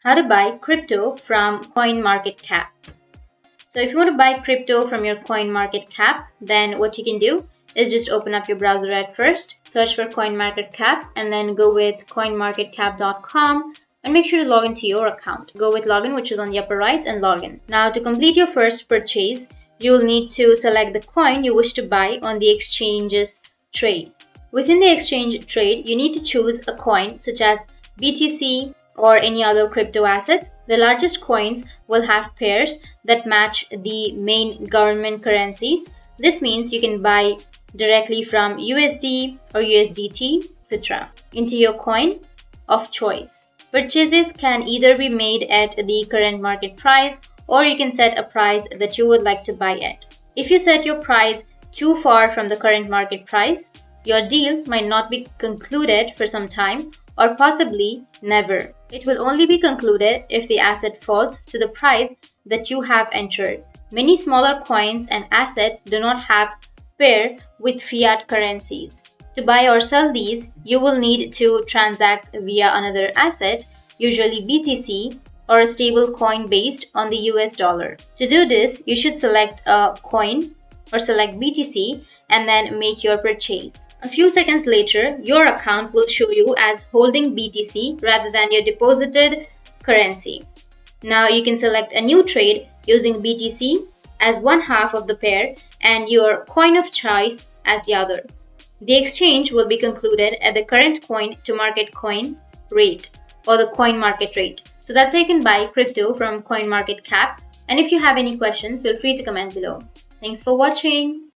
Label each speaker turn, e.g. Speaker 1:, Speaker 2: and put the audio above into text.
Speaker 1: How to buy crypto from CoinmarketCap. So if you want to buy crypto from your CoinmarketCap, then what you can do is just open up your browser at first, search for CoinmarketCap, and then go with coinmarketcap.com and make sure to log into your account. Go with login, which is on the upper right, and login. Now to complete your first purchase, you will need to select the coin you wish to buy on the exchange's trade. Within the exchange trade, you need to choose a coin such as BTC or any other crypto assets. The largest coins will have pairs that match the main government currencies. This means you can buy directly from USD or USDT, etc. into your coin of choice. Purchases can either be made at the current market price, or you can set a price that you would like to buy at. If you set your price too far from the current market price, your deal might not be concluded for some time, or possibly never. It will only be concluded if the asset falls to the price that you have entered. Many smaller coins and assets do not have pair with fiat currencies. To buy or sell these, you will need to transact via another asset, usually BTC, or a stable coin based on the US dollar. To do this, you should select a coin or select BTC and then make your purchase. A few seconds later, your account will show you as holding BTC rather than your deposited currency. Now you can select a new trade using BTC as one half of the pair and your coin of choice as the other. The exchange will be concluded at the current coin to market coin rate, or the coin market rate. So that's how you can buy crypto from CoinmarketCap. And if you have any questions, feel free to comment below. Thanks for watching.